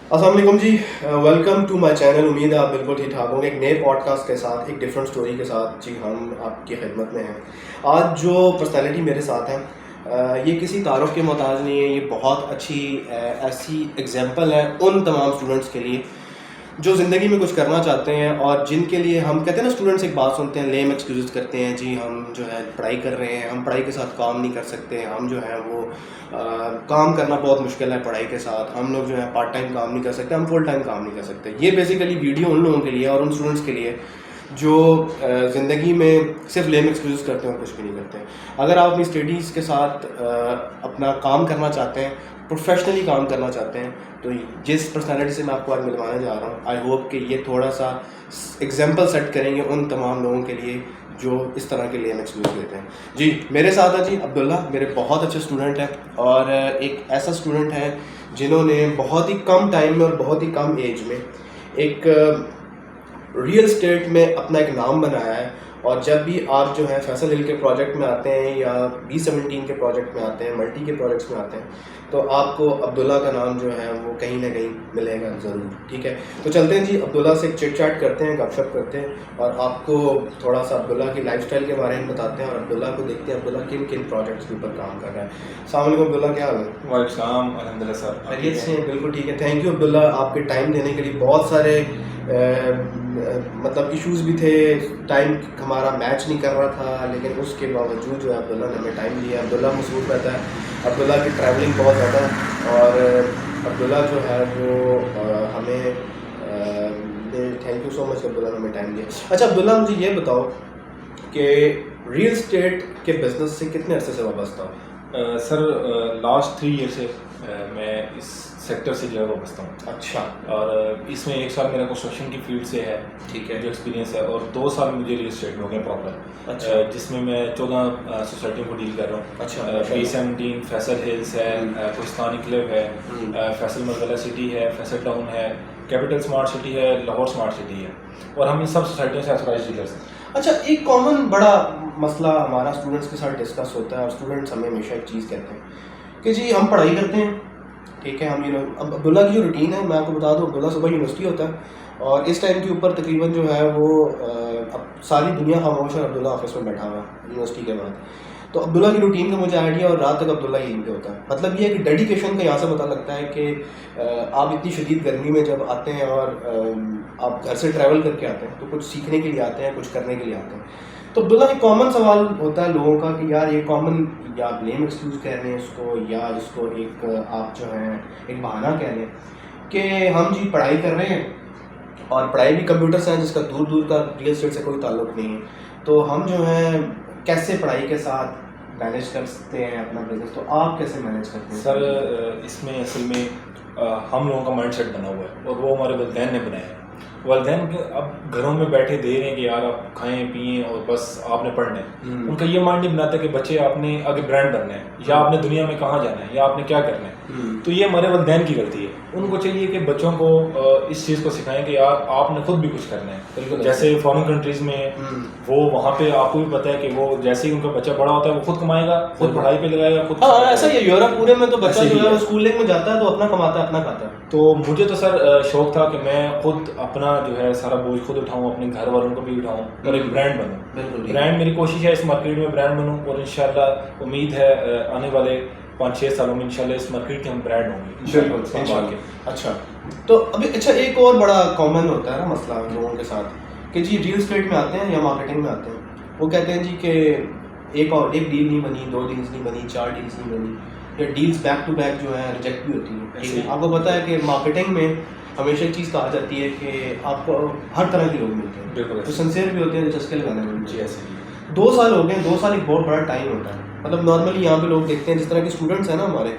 अस्सलाम वालेकुम जी। Welcome to my channel. उम्मीद है आप बिल्कुल ठीक ठाक होंगे। एक नए पॉडकास्ट के साथ, एक डिफरेंट स्टोरी के साथ जी हम आपकी खिदमत में हैं। आज जो पर्सनालिटी मेरे साथ है ये किसी तारुफ के मोहताज नहीं है। ये बहुत अच्छी ऐसी एग्जांपल है उन तमाम स्टूडेंट्स के लिए जो ज़िंदगी में कुछ करना चाहते हैं और जिनके लिए हम कहते हैं ना, स्टूडेंट्स एक बात सुनते हैं, लेम एक्सक्यूज़ करते हैं जी, हम जो है पढ़ाई कर रहे हैं, हम पढ़ाई के साथ काम नहीं कर सकते, हम जो है वो काम करना बहुत मुश्किल है पढ़ाई के साथ, हम लोग जो है पार्ट टाइम काम नहीं कर सकते, हम फुल टाइम काम नहीं कर सकते। ये बेसिकली वीडियो उन लोगों के लिए और उन स्टूडेंट्स के लिए जो ज़िंदगी में सिर्फ लेम एक्सक्यूज़ करते हैं और कुछ भी नहीं करते हैं। अगर आप अपनी स्टडीज़ के साथ अपना काम करना चाहते हैं, प्रोफेशनली काम करना चाहते हैं, तो जिस पर्सनालिटी से मैं आपको आज मिलवाने जा रहा हूँ, आई होप कि ये थोड़ा सा एग्जांपल सेट करेंगे उन तमाम लोगों के लिए जो इस तरह के लेम एक्सक्यूज़ देते हैं। जी मेरे साथ है जी अब्दुल्ला, मेरे बहुत अच्छे स्टूडेंट हैं और एक ऐसा स्टूडेंट है जिन्होंने बहुत ही कम टाइम में और बहुत ही कम एज में एक रियल स्टेट में अपना एक नाम बनाया है। और जब भी आप जो है फैसल हिल के प्रोजेक्ट में आते हैं या B17 के प्रोजेक्ट में आते हैं, मल्टी के प्रोजेक्ट्स में आते हैं, तो आपको अब्दुल्ला का नाम जो है वो कहीं ना कहीं मिलेगा ज़रूर। ठीक है, तो चलते हैं जी अब्दुल्ला से चिट चैट करते हैं, गपशप करते हैं और आपको थोड़ा सा अब्दुल्ला की लाइफस्टाइल के बारे में बताते हैं और अब्दुल्ला को देखते हैं अब्दुल्ला किन किन प्रोजेक्ट्स के ऊपर काम कर रहा है। अस्सलाम वालेकुम अब्दुल्ला, क्या हाल है? वालेकुम अल्हम्दुलिल्लाह सर, खैरियत से? बिल्कुल ठीक है, थैंक यू अब्दुल्ला आपके टाइम देने के लिए। बहुत सारे मतलब इश्यूज़ भी थे, टाइम हमारा मैच नहीं कर रहा था, लेकिन उसके बावजूद जो है अब्दुल्ला ने हमें टाइम दिया। अब्दुल्ला मसरूफ़ रहता है, अब्दुल्ला की ट्रैवलिंग बहुत ज़्यादा है और अब्दुल्ला जो है वो हमें thank you so much Abdullah ने हमें टाइम दिया। अच्छा अब्दुल्ला, मुझे ये बताओ कि रियल स्टेट के बिज़नेस से कितने अरसे से वाबस्ता हो? सर लास्ट 3 ईयर से मैं इस सेक्टर से जो है वाबस्ता हूँ। अच्छा। और इसमें 1 साल मेरा कंस्ट्रक्शन की फील्ड से है, ठीक है, जो एक्सपीरियंस है, और 2 साल मुझे रियल एस्टेट में हो गए प्रॉपर। अच्छा। जिसमें मैं 14 सोसाइटियों को डील कर रहा हूँ। अच्छा, B17 फैसल हिल्स है, कोहिस्तानी क्लब है, फैसल मरवला सिटी है, फैसल टाउन है, कैपिटल स्मार्ट सिटी है, लाहौर स्मार्ट सिटी है, और हम इन सब सोसाइटियों से ऑथराइज्ड डीलर्स हैं। अच्छा, एक कॉमन बड़ा मसला हमारा स्टूडेंट्स के साथ डिस्कस होता है और स्टूडेंट्स हमें हमेशा एक चीज़ कहते हैं कि जी हम पढ़ाई करते हैं, ठीक है, हम अब अब्दुल्ला की जो रूटीन है मैं आपको बता दूं, अब्दुल्ला सुबह यूनिवर्सिटी होता है और इस टाइम के ऊपर तकरीबन जो है वो अब सारी दुनिया खामोश है, अब्दुल्ला ऑफिस में बैठा हुआ है यूनिवर्सिटी के बाद। तो अब्दुल्ला की रूटीन का मुझे आइडिया, और रात तक अब्दुल्ला यहीं पे होता है। मतलब ये एक डेडिकेशन का यहाँ से पता लगता है कि आप इतनी शदीद गर्मी में जब आते हैं और आप घर से ट्रैवल करके आते हैं तो कुछ सीखने के लिए आते हैं, कुछ करने के लिए आते हैं। तो अब्दुल्ला एक कॉमन सवाल होता है लोगों का कि यार ये कॉमन, या आप लेम एक्सक्यूज़ कह रहे हैं इसको, या इसको एक आप जो है एक बहाना कह रहे हैं कि हम जी पढ़ाई कर रहे हैं और पढ़ाई भी कंप्यूटर साइंस जिसका दूर दूर का रियल एस्टेट से कोई ताल्लुक नहीं है, तो हम जो है कैसे पढ़ाई के साथ मैनेज कर सकते हैं अपना बिजनेस? तो आप कैसे मैनेज करते हैं? सर इसमें असल में हम लोगों का माइंड सेट बना हुआ है और वो हमारे वालिदैन ने बनाया है। वालिदैन के अब घरों में बैठे दे रहे हैं कि यार आप खाएं पिएं और बस आपने पढ़ना है। उनका ये माइंड नहीं बनाता कि बच्चे आपने आगे ब्रांड बनना है या आपने दुनिया में कहाँ जाना है या आपने क्या करना है। तो ये हमारे वालिदैन की गलती है। उनको चाहिए कि बच्चों को इस चीज़ को सिखाएं कि यार आपने खुद भी कुछ करना है। जैसे फॉरेन कंट्रीज में वो वहाँ पे आपको भी पता है कि वो जैसे ही उनका बच्चा बड़ा होता है वो खुद कमाएगा, खुद पढ़ाई पे लगाएगा, खुद। हाँ ऐसा ही है, यूरोप पूरे में तो बच्चा जो है वो स्कूलिंग में जाता है तो अपना कमाता है, अपना खाता है। तो मुझे तो सर शौक था कि मैं खुद अपना जो है सारा बोझ खुद उठाऊं, अपने घर वालों को भी उठाऊं और एक ब्रांड बनूं। बिल्कुल ब्रांड मेरी कोशिश है इस मार्केट में ब्रांड बनूं और इंशाल्लाह उम्मीद है आने वाले 5-6 सालों में इंशाल्लाह इस मार्केट के हम ब्रांड होंगे। बिल्कुल। अच्छा, तो अभी अच्छा एक और बड़ा कॉमन होता है ना मसला लोगों के साथ कि जी रियल एस्टेट में आते हैं या मार्केटिंग में आते हैं, वो कहते हैं जी कि एक डील नहीं बनी, 2 डील्स नहीं बनी, 4 डील्स नहीं बनी, या डील्स बैक टू बैक जो है रिजेक्ट भी होती है। ठीक है, आपको पता है कि मार्केटिंग में हमेशा एक चीज़ कहा जाती है कि आपको हर तरह के लोग मिलते हैं, तो सिंसियर भी होते हैं, चस्के लगाने वाले भी। ऐसे 2 साल हो गए, 2 साल एक बहुत बड़ा टाइम होता है। मतलब नॉर्मली यहाँ पे लोग देखते हैं, जिस तरह के स्टूडेंट्स हैं ना हमारे,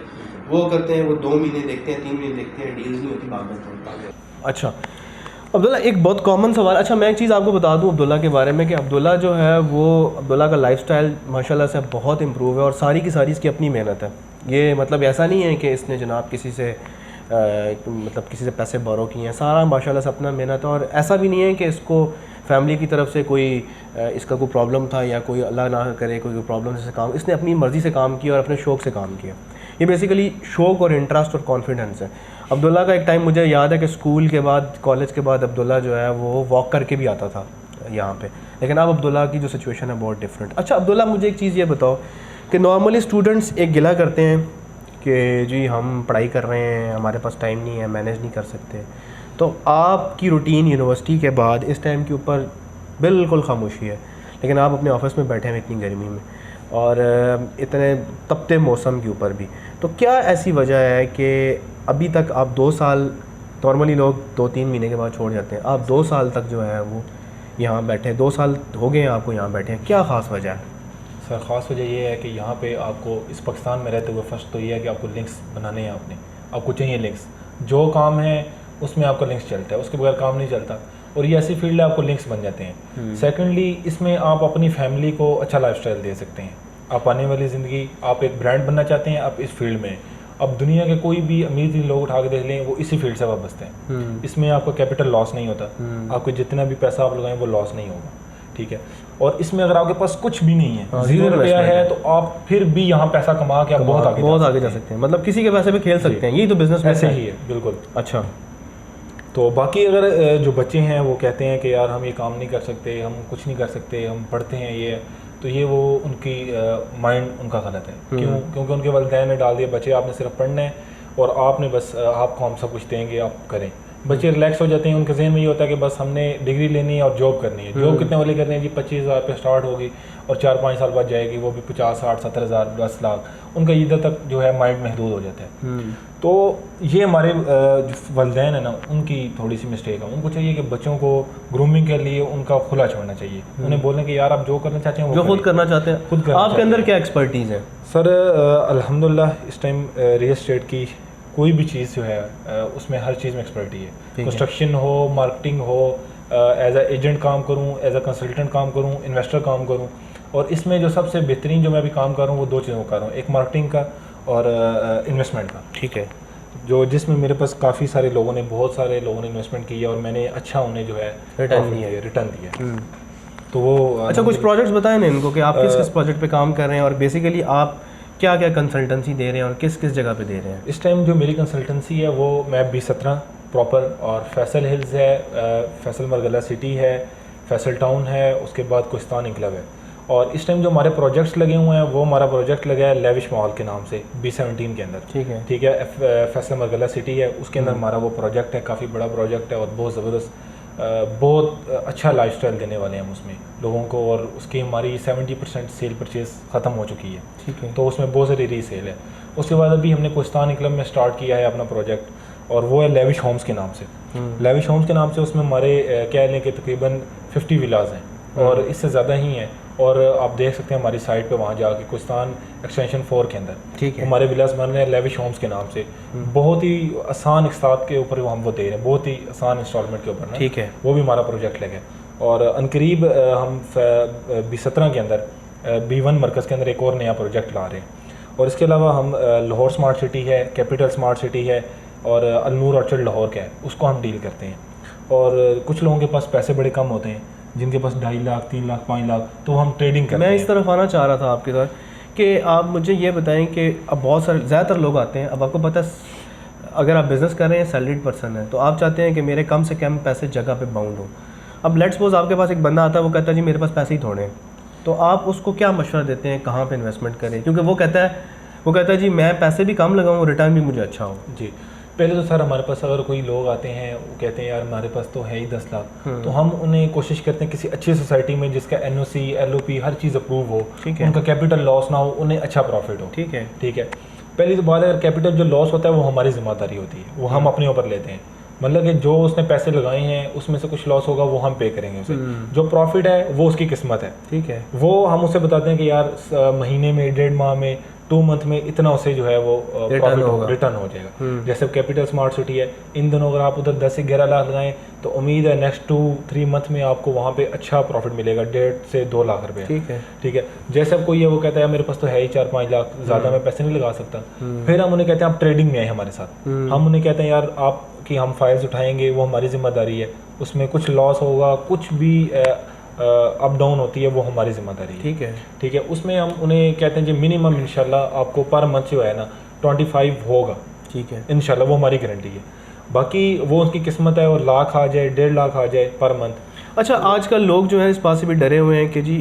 वो करते हैं, वो 2 महीने देखते हैं, 3 महीने देखते हैं, डील्स नहीं होती, भाग जाते हैं। अच्छा अब्दुल्ला, एक बहुत कॉमन सवाल, अच्छा मैं एक चीज़ आपको बता दूं अब्दुल्ला के बारे में कि अब्दुल्ला जो है वो, अब्दुल्ला का लाइफस्टाइल माशाल्लाह से बहुत इम्प्रूव है और सारी की सारी इसकी अपनी मेहनत है। ये मतलब ऐसा नहीं है कि इसने जनाब किसी से मतलब किसी से पैसे बोरो किए हैं, सारा माशाल्लाह से अपना मेहनत है। और ऐसा भी नहीं है कि इसको फैमिली की तरफ से कोई इसका कोई प्रॉब्लम था या कोई अल्लाह ना करे कोई प्रॉब्लम से काम, इसने अपनी मर्ज़ी से काम किया और अपने शौक़ से काम किया। ये बेसिकली शौक़ और इंटरेस्ट और कॉन्फिडेंस है। अब्दुल्ला का एक टाइम मुझे याद है कि स्कूल के बाद, कॉलेज के बाद अब्दुल्ला जो है वो वॉक करके भी आता था यहाँ पे, लेकिन अब अब्दुल्ला की जो सिचुएशन है बहुत डिफरेंट। अच्छा अब्दुल्ला, मुझे एक चीज़ ये बताओ कि नॉर्मली स्टूडेंट्स एक गिला करते हैं कि जी हम पढ़ाई कर रहे हैं, हमारे पास टाइम नहीं है, मैनेज नहीं कर सकते। तो आपकी रूटीन यूनिवर्सिटी के बाद इस टाइम के ऊपर बिल्कुल खामोशी है, लेकिन आप अपने ऑफिस में बैठे हैं इतनी गर्मी में और इतने तपते मौसम के ऊपर भी। तो क्या ऐसी वजह है कि अभी तक आप 2 साल, नॉर्मली लोग 2-3 महीने के बाद छोड़ जाते हैं, आप 2 साल तक जो है वो यहाँ बैठे, 2 साल हो गए हैं आपको यहाँ बैठे हैं, क्या ख़ास वजह है? सर ख़ास वजह ये है कि यहाँ पे आपको इस पाकिस्तान में रहते हुए फर्स्ट तो ये है कि आपको लिंक्स बनाने हैं, आपको चाहिए लिंक्स। जो काम है उसमें आपका लिंक्स चलता है, उसके बगैर काम नहीं चलता, और ये ऐसी फील्ड है आपको लिंक्स बन जाते हैं। सेकेंडली, इसमें आप अपनी फैमिली को अच्छा लाइफस्टाइल दे सकते हैं। आप आने वाली ज़िंदगी, आप एक ब्रांड बनना चाहते हैं, आप इस फील्ड में, अब दुनिया के कोई भी अमीर लोग उठा के देख लें, वो इसी फील्ड से वाबस्ते हैं। इसमें आपका कैपिटल लॉस नहीं होता, आपको जितना भी पैसा आप लगाएं वो लॉस नहीं होगा, ठीक है। और इसमें अगर आपके पास कुछ भी नहीं है, 0 रुपया है, तो आप फिर भी यहाँ पैसा कमा के आप बहुत आगे जा सकते हैं। मतलब किसी के पैसे पे खेल सकते हैं, यही तो बिजनेस ऐसे ही है। बिल्कुल। अच्छा, तो बाकी अगर जो बच्चे हैं वो कहते हैं कि यार हम ये काम नहीं कर सकते, हम कुछ नहीं कर सकते, हम पढ़ते हैं ये, तो ये वो उनकी माइंड उनका गलत है। क्यों? क्योंकि उनके वालिदैन ने डाल दिया बच्चे आपने सिर्फ पढ़ना है और आपने बस आपको हम सब कुछ देंगे, आप करें। बच्चे रिलैक्स हो जाते हैं, उनके जहन में ये होता है कि बस हमने डिग्री लेनी है और जॉब करनी है। जॉब कितने वाले करनी है जी? 25,000 पे स्टार्ट होगी और 4-5 साल बाद जाएगी, वो भी 50, 60, 70,000, 10 लाख, उनका इधर तक जो है माइंड महदूद हो जाता है। तो ये हमारे जो वालिदैन है ना, उनकी थोड़ी सी मिस्टेक है। उनको चाहिए कि बच्चों को ग्रूमिंग के लिए उनका खुला छोड़ना चाहिए, उन्हें बोलने कि यार आप जो करना चाहते हैं वो खुद करना चाहते हैं, खुद करना। आपके अंदर क्या एक्सपर्टीज़ है? सर अल्हम्दुलिल्लाह इस टाइम रियल एस्टेट की कोई भी चीज़ जो है उसमें हर चीज़ में एक्सपर्टी है। कंस्ट्रक्शन हो, मार्केटिंग हो, एज ए एजेंट काम करूँ, एज ए कंसल्टेंट काम करूँ, इन्वेस्टर काम करूँ, और इसमें जो सबसे बेहतरीन जो मैं अभी काम कर रहा हूँ वो 2 चीज़ों का कर रहा हूँ, एक मार्केटिंग का और इन्वेस्टमेंट का, ठीक है। जो जिसमें मेरे पास काफ़ी सारे लोगों ने, बहुत सारे लोगों ने इन्वेस्टमेंट की है और मैंने अच्छा उन्हें जो है रिटर्न दिया। तो वो अच्छा, कुछ प्रोजेक्ट्स बताएं ना इनको कि आप किस किस प्रोजेक्ट पे काम कर रहे हैं और बेसिकली आप क्या क्या कंसल्टेंसी दे रहे हैं और किस किस जगह पे दे रहे हैं? इस टाइम जो मेरी कंसल्टेंसी है वो मैं B17 प्रॉपर और फैसल हिल्स है, फैसल मरगला सिटी है, फैसल टाउन है, उसके बाद कोस्तान इंक्लेव है। और इस टाइम जो हमारे प्रोजेक्ट्स लगे हुए हैं वो हमारा प्रोजेक्ट लगा है लेविश मॉल के नाम से B17 के अंदर, ठीक है। फैसल मरगला सिटी है, उसके अंदर हमारा वो प्रोजेक्ट है, काफ़ी बड़ा प्रोजेक्ट है और बहुत ज़बरदस्त, बहुत अच्छा लाइफस्टाइल देने वाले हैं हम उसमें लोगों को। और उसकी हमारी 70% सेल परचेज ख़त्म हो चुकी है, ठीक है। तो उसमें बहुत सारी रीसेल है। उसके बाद अभी हमने कोस्तान क्लब में स्टार्ट किया है अपना प्रोजेक्ट, और वो है लेविश होम्स के नाम से। लेविश होम्स के नाम से उसमें हमारे कह लें कि तकरीबन 50 विलाज हैं और इससे ज़्यादा ही हैं। और आप देख सकते हैं हमारी साइट पे वहाँ जाके कोस्तान एक्सटेंशन 4 के अंदर, ठीक है, हमारे विलास बन रहे हैं लेविश होम्स के नाम से। बहुत ही आसान इकसात के ऊपर हम वो दे रहे हैं, बहुत ही आसान इंस्टॉलमेंट के ऊपर, ठीक है। वो भी हमारा प्रोजेक्ट लगे और अनकरीब हम B17 के अंदर B1 मरकज़ के अंदर एक और नया प्रोजेक्ट ला रहे हैं। और इसके अलावा हम लाहौर स्मार्ट सिटी है, कैपिटल स्मार्ट सिटी है और अलनूर ऑर्चर्ड लाहौर का है, उसको हम डील करते हैं। और कुछ लोगों के पास पैसे बड़े कम होते हैं, जिनके पास 2.5 लाख, 3 लाख, 5 लाख, तो हम ट्रेडिंग करते हैं। मैं इस तरफ आना चाह रहा था आपके साथ कि आप मुझे ये बताएं कि अब बहुत सारे ज़्यादातर लोग आते हैं, अब आपको पता है अगर आप बिज़नेस कर रहे हैं, सैलरीड पर्सन है, तो आप चाहते हैं कि मेरे कम से कम पैसे जगह पे बाउंड हो। अब लेट्स सपोज आपके पास एक बंदा आता है, वो कहता है जी मेरे पास पैसे ही थोड़े हैं, तो आप उसको क्या मशवरा देते हैं कहाँ पे इन्वेस्टमेंट करें? क्योंकि वो कहता है जी मैं पैसे भी कम लगाऊँ, रिटर्न भी मुझे अच्छा हो। जी, पहले तो सर हमारे पास अगर कोई लोग आते हैं वो कहते हैं यार हमारे पास तो है ही 10 लाख, तो हम उन्हें कोशिश करते हैं किसी अच्छी सोसाइटी में जिसका NOC LOP हर चीज़ अप्रूव हो, उनका कैपिटल लॉस ना हो, उन्हें अच्छा प्रॉफिट हो, ठीक है, ठीक है। पहली तो बात है, अगर कैपिटल जो लॉस होता है वो हमारी जिम्मेदारी होती है, वो हम अपने ऊपर लेते हैं। मतलब कि जो उसने पैसे लगाए हैं उसमें से कुछ लॉस होगा वो हम पे करेंगे उसे, जो प्रॉफिट है वो उसकी किस्मत है, ठीक है। वो हम उसे बताते हैं कि यार महीने में, 1.5 माह में, 2 मंथ में इतना उसे जो है वो रिटर्न हो जाएगा। जैसे कैपिटल स्मार्ट सिटी है, इन दोनों अगर आप उधर 10 से 11 लाख लगाएं तो उम्मीद है नेक्स्ट 2-3 मंथ में आपको वहाँ पे अच्छा प्रॉफिट मिलेगा, 1.5 से 2 लाख रुपये, ठीक है, ठीक है। जैसे अब कोई है वो कहता है मेरे पास तो है ही 4-5 लाख, ज़्यादा मैं पैसे नहीं लगा सकता, फिर हम उन्हें कहते हैं आप ट्रेडिंग में आए हमारे साथ। हम उन्हें कहते हैं यार आपकी हम फाइल्स उठाएंगे, वो हमारी जिम्मेदारी है, उसमें कुछ लॉस होगा, कुछ भी अप डाउन होती है, वो हमारी जिम्मेदारी है, ठीक है, ठीक है। उसमें हम उन्हें कहते हैं जी मिनिमम इंशाल्लाह आपको पर मंथ जो है ना 25 होगा, ठीक है, इंशाल्लाह, वो हमारी गारंटी है। बाकी वो उसकी किस्मत है, और लाख आ जाए 1.5 लाख आ जाए पर मंथ। अच्छा आजकल लोग जो हैं इस बात से भी डरे हुए हैं कि जी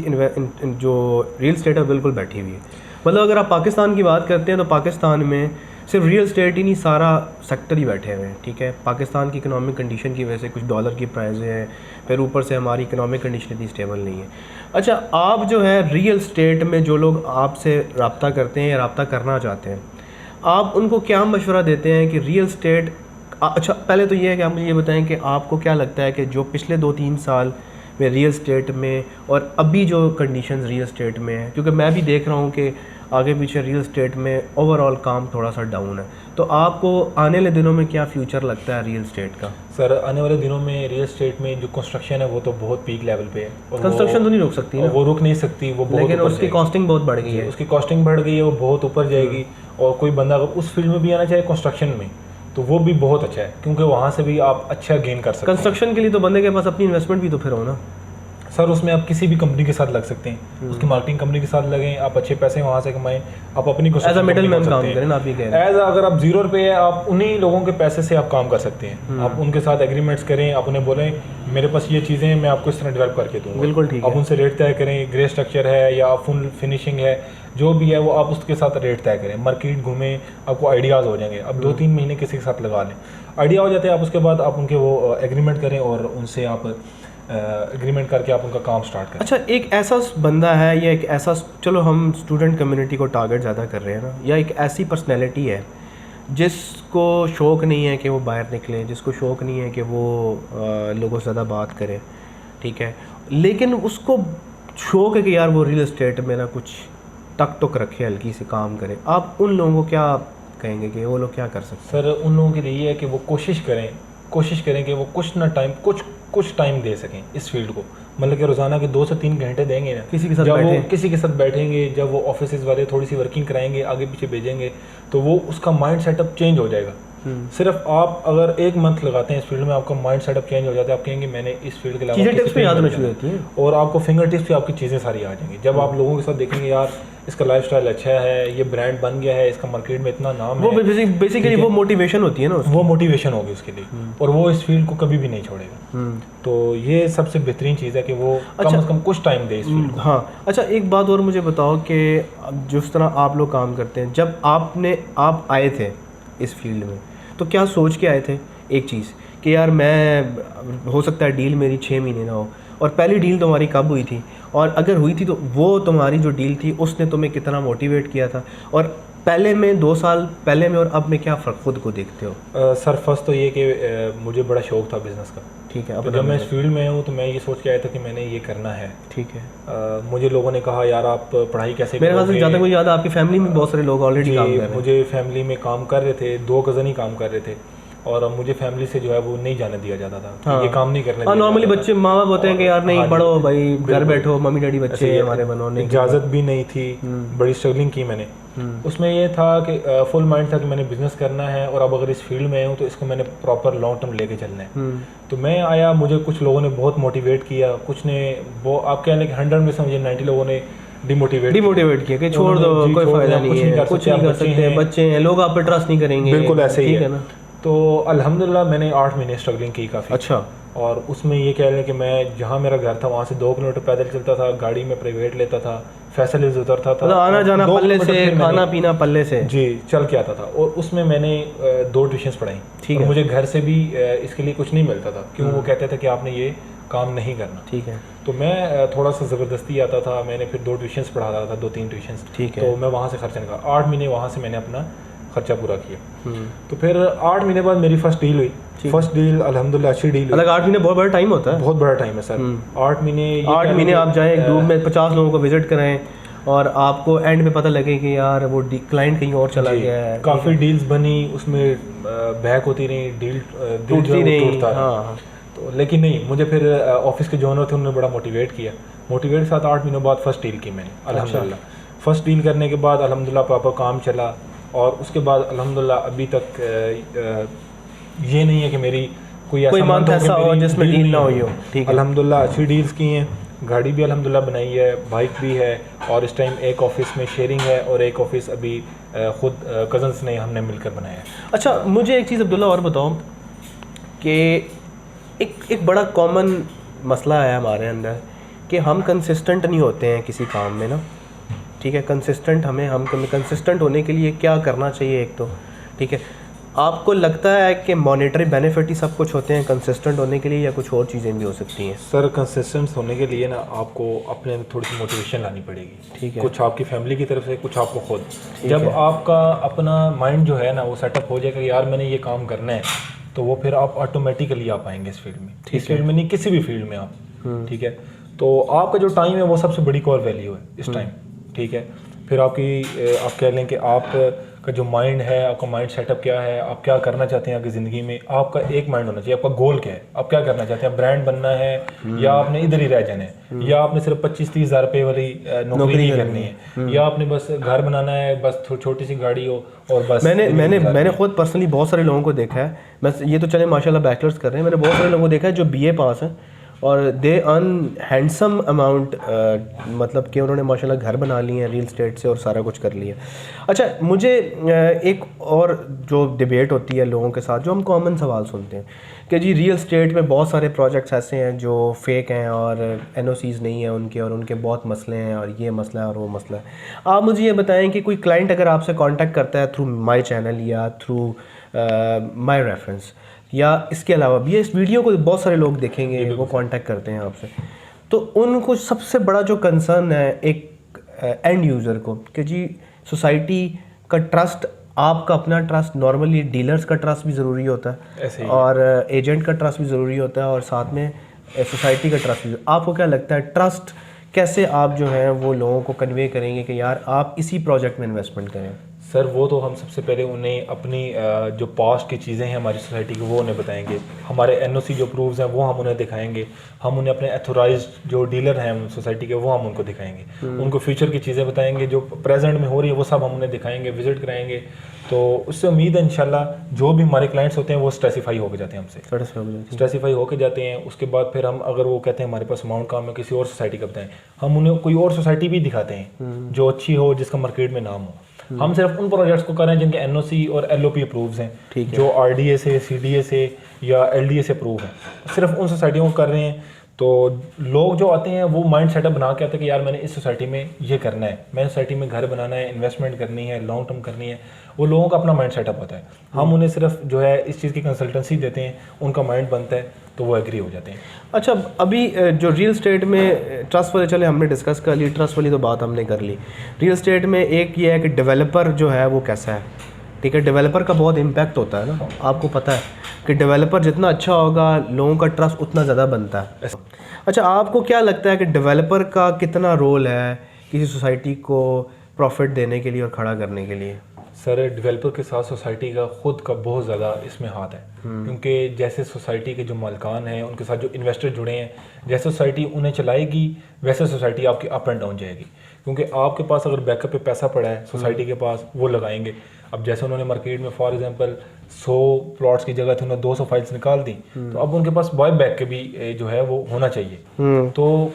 जो रियल स्टेट है बिल्कुल बैठी हुई है। मतलब अगर आप पाकिस्तान की बात करते हैं तो पाकिस्तान में सिर्फ रियल स्टेट ही नहीं, सारा सेक्टर ही बैठे हुए हैं, ठीक है। पाकिस्तान की इकोनॉमिक कंडीशन की वजह से कुछ डॉलर की प्राइजें हैं, फिर ऊपर से हमारी इकोनॉमिक कंडीशन इतनी स्टेबल नहीं है। अच्छा आप जो है रियल स्टेट में जो लोग आपसे रब्ता करते हैं या रब्ता करना चाहते हैं, आप उनको क्या मशवरा देते हैं कि रियल स्टेट, अच्छा पहले तो ये है कि आप मुझे ये बताएं कि आपको क्या लगता है कि जो पिछले 2-3 साल में रियल स्टेट में और अभी जो कंडीशंस रियल स्टेट में है, क्योंकि मैं भी देख रहा हूँ कि आगे पीछे रियल स्टेट में ओवरऑल काम थोड़ा सा डाउन है, तो आपको आने वाले दिनों में क्या फ्यूचर लगता है रियल स्टेट का? सर आने वाले दिनों में रियल स्टेट में जो कंस्ट्रक्शन है वो तो बहुत पीक लेवल पे है, और कंस्ट्रक्शन तो नहीं रुक सकती ना, वो रुक नहीं सकती, वो बहुत लेकिन ऊपर उसकी जाएगी। कॉस्टिंग बहुत बढ़ गई है, उसकी कॉस्टिंग बढ़ गई है, वो बहुत ऊपर जाएगी। और कोई बंदा अगर उस फील्ड में भी आना चाहे कंस्ट्रक्शन में, तो वो भी बहुत अच्छा है, क्योंकि वहाँ से भी आप अच्छा गेन कर सकते हैं। कंस्ट्रक्शन के लिए तो बंदे के पास अपनी इन्वेस्टमेंट भी तो फिर हो ना सर, उसमें आप किसी भी कंपनी के साथ लग सकते हैं, उसकी मार्केटिंग कंपनी के साथ लगें, आप अच्छे पैसे वहाँ से कमाएं, आप अपनी एज अ मिडल मैन काम करें ना, आप ये कह रहे हैं। एज अगर आप 0 रुपये है, आप उन्हीं लोगों के पैसे से आप काम कर सकते हैं। आप उनके साथ एग्रीमेंट्स करें, आप उन्हें बोलें मेरे पास ये चीज़ें हैं, मैं आपको इस तरह डेवलप करके दूँगा। बिल्कुल ठीक है। आप उनसे रेट तय करें, ग्रे स्ट्रक्चर है या फुल फिनिशिंग है, जो भी है वो आप उसके साथ रेट तय करें, मार्केट घूमें, आपको आइडियाज़ हो जाएंगे। अब 2-3 महीने किसी के साथ लगा लें, आइडिया हो जाते हैं, आप उसके बाद आप उनके वो एग्रीमेंट करें और उनसे आप एग्रीमेंट करके आप उनका काम स्टार्ट करें। अच्छा एक ऐसा बंदा है या एक ऐसा, चलो हम स्टूडेंट कम्युनिटी को टारगेट ज़्यादा कर रहे हैं ना, या एक ऐसी पर्सनैलिटी है जिसको शौक़ नहीं है कि वो बाहर निकले, जिसको शौक़ नहीं है कि वो लोगों से ज़्यादा बात करे, ठीक है, लेकिन उसको शौक़ है कि यार वो रियल इस्टेट में ना कुछ टक टुक रखे, हल्की से काम करे, आप उन लोगों को क्या कहेंगे कि वो लोग क्या कर सकते हैं? सर उन लोगों के लिए ये है कि वो कोशिश करें कि वो कुछ टाइम दे सकें इस फील्ड को। मतलब कि रोज़ाना के 2 से 3 घंटे देंगे ना किसी के साथ, जब वो किसी के साथ बैठेंगे, जब वो ऑफिस वाले थोड़ी सी वर्किंग कराएंगे, आगे पीछे भेजेंगे, तो वो उसका माइंड सेटअप चेंज हो जाएगा। सिर्फ आप अगर 1 मंथ लगाते हैं इस फील्ड में, आपका माइंड सेटअप चेंज हो जाता है। आप कहेंगे मैंने इस फील्ड के अलावा टिप्स पे याद होना शुरू होती है, और आपको फिंगर टिप्स पे आपकी चीज़ें सारी आ जाएंगी। जब आप लोगों के साथ देखेंगे यार इसका लाइफस्टाइल अच्छा है, ये ब्रांड बन गया है, इसका मार्केट में इतना नाम है, वो बेसिकली वो मोटिवेशन होती है ना, वो मोटिवेशन होगी उसके लिए, और वो इस फील्ड को कभी भी नहीं छोड़ेगा। तो ये सबसे बेहतरीन चीज़ है कि वो कम से कम कुछ टाइम दे इस फील्ड को। हाँ अच्छा एक बात और मुझे बताओ कि जिस तरह आप लोग काम करते हैं, जब आप आए थे इस फील्ड में तो क्या सोच के आए थे? एक चीज़ कि यार मैं, हो सकता है डील मेरी 6 महीने ना हो, और पहली डील तुम्हारी कब हुई थी, और अगर हुई थी तो वो तुम्हारी जो डील थी उसने तुम्हें कितना मोटिवेट किया था, और पहले में 2 साल पहले में और अब में क्या फ़र्क खुद को देखते हो? सर फर्स्ट तो ये कि मुझे बड़ा शौक था बिज़नेस का, ठीक है। तो जब मैं इस फील्ड में हूँ तो मैं ये सोच के आया था कि मैंने ये करना है, ठीक है। मुझे लोगों ने कहा यार आप पढ़ाई कैसे मेरे ख्याल से ज़्यादा मुझे याद है आपकी फैमिली में बहुत सारे लोग ऑलरेडी काम कर रहे हैं। मुझे फैमिली में काम कर रहे थे, 2 कज़न ही काम कर रहे थे, और मुझे फैमिली से जो है वो नहीं जाने दिया जाता था। हाँ, ये काम नहीं करने दिया नॉर्मली बच्चे माँ बाप होते हैं कि यार नहीं पढ़ो भाई, घर बैठो, मम्मी डैडी बच्चे हैं हमारे बनो, नहीं इजाज़त भी नहीं थी, बड़ी स्ट्रगलिंग की मैंने। उसमें ये था कि फुल माइंड था कि मैंने बिज़नेस करना है, और अब अगर इस फील्ड में हूँ तो इसको मैंने प्रॉपर लॉन्ग टर्म लेके चलना है। तो मैं आया, मुझे कुछ लोगों ने बहुत मोटिवेट किया, कुछ ने वो आप कह लें कि 100 में से मुझे 90 लोगों ने डिमोटिवेट किया कि छोड़ दो, कोई फ़ायदा नहीं है, कुछ नहीं कर सकते, बच्चे हैं, लोग आप पे ट्रस्ट नहीं करेंगे। बिल्कुल ऐसे ही है ना। तो अल्हम्दुलिल्लाह मैंने 8 महीने स्ट्रगलिंग की काफ़ी। अच्छा। और उसमें ये कह लें कि मैं जहाँ मेरा घर था वहाँ से 2 किलोमीटर पैदल चलता था, गाड़ी में प्राइवेट लेता था, फैसिलिटीज उतरता था, आना जाना पल्ले से, खाना पीना पल्ले से, जी चल के आता था। और उसमें मैंने 2 ट्यूशन्स पढ़ाई। ठीक है। मुझे घर से भी इसके लिए कुछ नहीं मिलता था, क्यों वो कहते थे कि आपने ये काम नहीं करना। ठीक है। तो मैं थोड़ा सा ज़बरदस्ती आता था, मैंने फिर 2 ट्यूशन्स पढ़ाता था, 2-3 ट्यूशन्स। ठीक है। तो मैं वहाँ से खर्चा निकाला, 8 महीने वहाँ से मैंने अपना खर्चा पूरा किया। तो फिर 8 महीने बाद मेरी फर्स्ट डील हुई। फर्स्ट डील अल्हम्दुलिल्लाह अच्छी डील हुई। 8 महीने बहुत बड़ा टाइम होता है, बहुत बड़ा टाइम है सर। 8 महीने आप जाएँ ग्रुप में 50 लोगों को विजिट कराएं, और आपको एंड में पता लगे कि यार वो क्लाइंट कहीं और चला गया है। काफ़ी डील्स बनी, उसमें बैक होती रही, डील टूटती नहीं। हाँ। तो लेकिन नहीं, मुझे फिर ऑफिस के जो ओनर थे उन्होंने बड़ा मोटिवेट किया। मोटिवेट के साथ 8 महीनों बाद फर्स्ट डील की मैंने अल्हम्दुलिल्लाह। फर्स्ट डील करने के बाद अल्हम्दुलिल्लाह प्रॉपर काम चला, और उसके बाद अल्हम्दुलिल्लाह अभी तक ये नहीं है कि मेरी कोई मंथ ऐसा हो जिसमें डील ना हुई हो। ठीक है। अल्हम्दुलिल्लाह अच्छी डील्स की हैं, गाड़ी भी अल्हम्दुलिल्लाह बनाई है, बाइक भी है, और इस टाइम एक ऑफिस में शेयरिंग है और एक ऑफिस अभी ख़ुद कज़न्स ने हमने मिलकर बनाया है। अच्छा, मुझे एक चीज़ अब्दुल्ला और बताओ कि एक बड़ा कॉमन मसला है हमारे अंदर कि हम कंसिस्टेंट नहीं होते हैं किसी काम में ना, ठीक है। हम कंसिस्टेंट होने के लिए क्या करना चाहिए एक तो, ठीक है। आपको लगता है कि मॉनेटरी बेनिफिट ही सब कुछ होते हैं कंसिस्टेंट होने के लिए, या कुछ और चीज़ें भी हो सकती हैं? सर कंसिस्टेंट होने के लिए ना आपको अपने अंदर थोड़ी सी मोटिवेशन लानी पड़ेगी, ठीक है। कुछ आपकी फैमिली की तरफ से, कुछ आपको खुद। जब आपका अपना माइंड जो है ना वो सेटअप हो जाएगा, यार मैंने ये काम करना है, तो वो फिर आप ऑटोमेटिकली आ पाएंगे इस फील्ड में। इस फील्ड में नहीं, किसी भी फील्ड में आप, ठीक है। तो आपका जो टाइम है वो सबसे बड़ी कोर वैल्यू है इस टाइम, ठीक है। फिर आप कह लें कि आप का जो माइंड है, आपका माइंड सेटअप क्या है, आप क्या करना चाहते हैं आपकी ज़िंदगी में, आपका एक माइंड होना चाहिए। आपका गोल क्या है, आप क्या करना चाहते हैं, ब्रांड बनना है या आपने इधर ही रह जाना है, या आपने सिर्फ 25-30 हज़ार रुपये वाली नौकरी ही करनी है, या आपने बस घर बनाना है, बस छोटी सी गाड़ी हो और बस। मैंने खुद पर्सनली बहुत सारे लोगों को देखा है, मैं ये तो चले माशाल्लाह बैचलर्स कर रहे हैं, मैंने बहुत सारे लोगों को देखा है जो BA पास हैं और दे अर्न हैंडसम अमाउंट, मतलब कि उन्होंने माशाल्लाह घर बना लिए हैं रियल स्टेट से और सारा कुछ कर लिया। अच्छा, मुझे एक और जो डिबेट होती है लोगों के साथ, जो हम कॉमन सवाल सुनते हैं कि जी रियल स्टेट में बहुत सारे प्रोजेक्ट्स ऐसे हैं जो फेक हैं और NOCs नहीं है उनके, और उनके बहुत मसले हैं, और ये मसला है और वो मसला है। आप मुझे ये बताएं कि कोई क्लाइंट अगर आपसे कांटेक्ट करता है थ्रू माय चैनल या थ्रू माय रेफरेंस, या इसके अलावा भी, इस वीडियो को बहुत सारे लोग देखेंगे, वो कांटेक्ट करते हैं आपसे, तो उनको सबसे बड़ा जो कंसर्न है एक एंड यूज़र को कि जी सोसाइटी का ट्रस्ट, आपका अपना ट्रस्ट, नॉर्मली डीलर्स का ट्रस्ट भी ज़रूरी होता है और एजेंट का ट्रस्ट भी ज़रूरी होता है, और साथ में सोसाइटी का ट्रस्ट भी। आपको क्या लगता है ट्रस्ट कैसे आप जो है वो लोगों को कन्वे करेंगे कि यार आप इसी प्रोजेक्ट में इन्वेस्टमेंट करें? सर वो तो हम सबसे पहले उन्हें अपनी जो पास्ट की चीज़ें हैं हमारी सोसाइटी की वो उन्हें बताएंगे, हमारे NOC जो प्रूफ्स हैं वो हम उन्हें दिखाएंगे, हम उन्हें अपने अथोराइज्ड जो डीलर हैं सोसाइटी के वो हम उनको दिखाएंगे, उनको फ्यूचर की चीज़ें बताएंगे, जो प्रेजेंट में हो रही है वो सब हम उन्हें दिखाएंगे, विजिट कराएंगे। तो उससे उम्मीद है इंशाल्लाह जो भी हमारे क्लाइंट्स होते हैं वो स्ट्रेसिफाई होकर जाते हैं हमसे, स्ट्रेसिफाई होकर जाते हैं। उसके बाद फिर हम, अगर वो कहते हैं हमारे पास अमाउंट काम है किसी और सोसाइटी का बताएं, हम उन्हें कोई और सोसाइटी भी दिखाते हैं जो अच्छी हो, जिसका मार्केट में नाम हो। हम सिर्फ उन प्रोजेक्ट्स को करें जिनके NOC और LOP अप्रूव्स हैं, जो RDA से, CDA से या LDA से अप्रूव हैं, सिर्फ उन सोसाइटियों को कर रहे हैं। तो लोग जो आते हैं वो माइंड सेटअप बना के आते हैं कि यार मैंने इस सोसाइटी में ये करना है, मैंने सोसाइटी में घर बनाना है, इन्वेस्टमेंट करनी है, लॉन्ग टर्म करनी है, वो लोगों का अपना माइंड सेटअप होता है। हम उन्हें सिर्फ जो है इस चीज़ की कंसल्टेंसी देते हैं, उनका माइंड बनता है तो वो एग्री हो जाते हैं। अच्छा, अभी जो रियल स्टेट में ट्रस्ट वाले, चले हमने डिस्कस कर ली, ट्रस्ट वाली तो बात हमने कर ली। रियल स्टेट में एक ये है कि डेवलपर जो है वो कैसा है, ठीक है। डेवलपर का बहुत इम्पैक्ट होता है ना, आपको पता है कि डेवलपर जितना अच्छा होगा लोगों का ट्रस्ट उतना ज़्यादा बनता है। अच्छा, आपको क्या लगता है कि डेवलपर का कितना रोल है किसी सोसाइटी को प्रॉफिट देने के लिए और खड़ा करने के लिए? सर डेवलपर के साथ सोसाइटी का खुद का बहुत ज़्यादा इसमें हाथ है, क्योंकि जैसे सोसाइटी के जो मालिकान हैं उनके साथ जो इन्वेस्टर जुड़े हैं, जैसे सोसाइटी उन्हें चलाएगी वैसे सोसाइटी आपकी अप एंड डाउन जाएगी। क्योंकि आपके पास अगर बैकअप पे पैसा पड़ा है सोसाइटी के पास, वो लगाएंगे। अब जैसे उन्होंने मार्केट में फॉर एग्जांपल 100 प्लॉट्स की जगह थी, उन्होंने 200 फाइल्स निकाल दी, तो अब उनके पास बाय बैक के भी जो है वो होना चाहिए। तो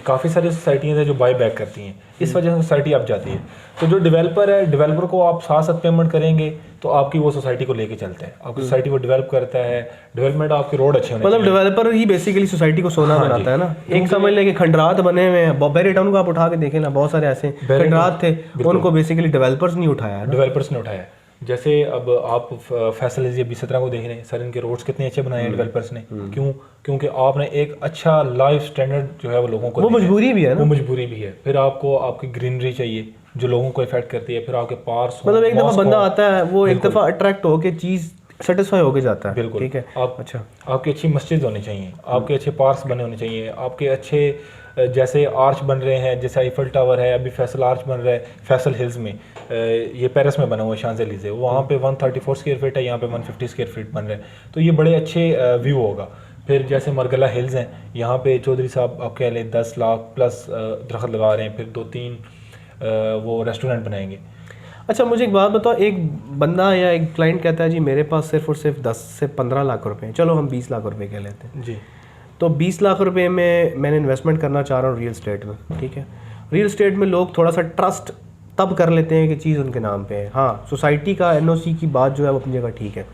काफ़ी सारी सोसाइटियाँ हैं जो बाय बैक करती हैं, इस वजह से सोसाइटी अब जाती है। तो जो डेवलपर है, डेवलपर को आप साथ साथ पेमेंट करेंगे तो आपकी वो सोसाइटी को लेके चलता है, आपकी सोसाइटी को डेवलप करता है, डेवलपमेंट आपके रोड अच्छे होने मतलब डेवलपर ही बेसिकली सोसाइटी को सोना बनाता है ना। एक समझ लें कि खंडरात बने हुए हैं, बॉबेरी टाउन को आप उठा के देखें ना, बहुत सारे ऐसे खंडरात थे, उनको बेसिकली डेवलपर्स नहीं उठाया, डेवलपर्स ने उठाया। जैसे अब आप फैसल अभी 17 को देख रहे हैं सर, इनके रोड्स कितने अच्छे बनाए हैं डेवलपर्स ने। क्यों? क्योंकि आपने एक अच्छा लाइफ स्टैंडर्ड जो है वो लोगों को, वो मजबूरी भी है ना, वो मजबूरी भी है। फिर आपको आपकी ग्रीनरी चाहिए जो लोगों को इफेक्ट करती है, फिर आपके पार्स, मतलब एक दफ़ा बंदा आता है वो एक दफ़ा अट्रैक्ट होकर चीज़ सेटिस्फाई होके जाता है। बिल्कुल, ठीक है। आप अच्छा, आपकी अच्छी मस्जिद होनी चाहिए, आपके अच्छे पार्क्स बने होने चाहिए, आपके अच्छे जैसे आर्च बन रहे हैं, जैसे आईफल टावर है, अभी फैसल आर्च बन रहा है फैसल हिल्स में, ये पेरिस में बना हुआ है शांज़ेलिज़े, वहाँ पे 134 स्क्वायर फीट है, यहाँ पे 150 स्क्वायर फीट बन रहे हैं, तो ये बड़े अच्छे व्यू होगा। फिर जैसे मरगला हिल्स हैं, यहाँ पे चौधरी साहब आप कह लें 10 लाख प्लस दरख्त लगा रहे हैं, फिर 2-3 वो रेस्टोरेंट बनाएंगे। अच्छा, मुझे एक बात बताओ, एक बंदा या एक क्लाइंट कहता है जी मेरे पास सिर्फ और सिर्फ 10 से 15 लाख रुपए हैं, चलो हम 20 लाख रुपए कह लेते हैं जी, तो 20 लाख रुपए में मैंने इन्वेस्टमेंट करना चाह रहा हूँ रियल स्टेट में, ठीक है। रियल स्टेट में लोग थोड़ा सा ट्रस्ट तब कर लेते हैं कि चीज़ उनके नाम पे है। हाँ, सोसाइटी का एनओसी की बात जो है वो अपनी जगह ठीक है,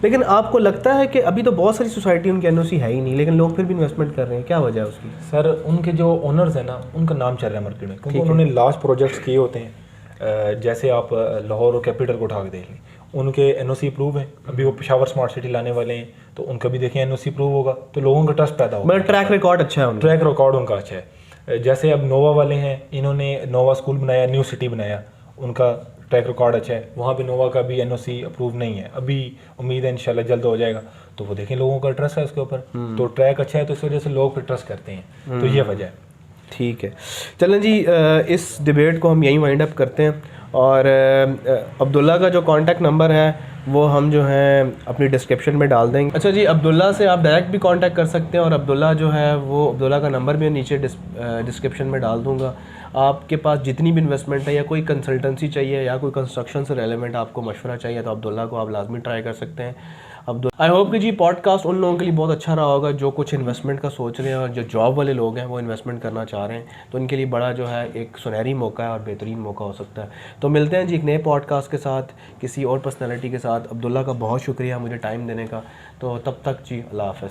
लेकिन आपको लगता है कि अभी तो बहुत सारी सोसाइटी उनकी एनओसी है ही नहीं, लेकिन लोग फिर भी इन्वेस्टमेंट कर रहे हैं, क्या वजह है उसकी? सर उनके जो ओनर्स हैं ना, उनका नाम चल रहा है मार्केट में, क्योंकि उन्होंने लार्ज प्रोजेक्ट्स किए होते हैं। जैसे आप लाहौर और कैपिटल को उठा के देख लें, उनके एनओसी अप्रूव है। अभी वो पेशावर स्मार्ट सिटी लाने वाले हैं, तो उनका भी देखें एनओसी अप्रूव होगा, तो लोगों का ट्रस्ट पैदा होगा। ट्रैक रिकॉर्ड अच्छा है उनका, ट्रैक रिकॉर्ड उनका अच्छा है। जैसे अब नोवा वाले हैं, इन्होंने नोवा स्कूल बनाया, न्यू सिटी बनाया, उनका ट्रैक रिकॉर्ड अच्छा है। वहाँ पे नोवा का भी एनओसी अप्रूव नहीं है, अभी उम्मीद है इंशाल्लाह जल्द हो जाएगा। तो वो देखें लोगों का ट्रस्ट है उसके ऊपर, तो ट्रैक अच्छा है, तो इस वजह से लोग फिर ट्रस्ट करते हैं। तो ये वजह है। ठीक है, चलें जी, इस डिबेट को हम यहीं वाइंड अप करते हैं। और अब्दुल्ला का जो कांटेक्ट नंबर है वो हम जो है अपनी डिस्क्रिप्शन में डाल देंगे। अच्छा जी, अब्दुल्ला से आप डायरेक्ट भी कांटेक्ट कर सकते हैं, और अब्दुल्ला जो है वो अब्दुल्ला का नंबर भी नीचे डिस्क्रिप्शन में डाल दूंगा। आपके पास जितनी भी इन्वेस्टमेंट है, या कोई कंसल्टेंसी चाहिए, या कोई कंस्ट्रक्शन से रेलेवेंट आपको मशवरा चाहिए, तो अब्दुल्ला को आप लाजमी ट्राई कर सकते हैं। आई होप कि जी पॉडकास्ट उन लोगों के लिए बहुत अच्छा रहा होगा जो कुछ इन्वेस्टमेंट का सोच रहे हैं, और जो जॉब वाले लोग हैं वो इन्वेस्टमेंट करना चाह रहे हैं, तो उनके लिए बड़ा जो है एक सुनहरी मौका है और बेहतरीन मौका हो सकता है। तो मिलते हैं जी एक नए पॉडकास्ट के साथ, किसी और पर्सनैलिटी के साथ। अब्दुल्ला का बहुत शुक्रिया मुझे टाइम देने का। तो तब तक जी, अल्लाह हाफ़िज़।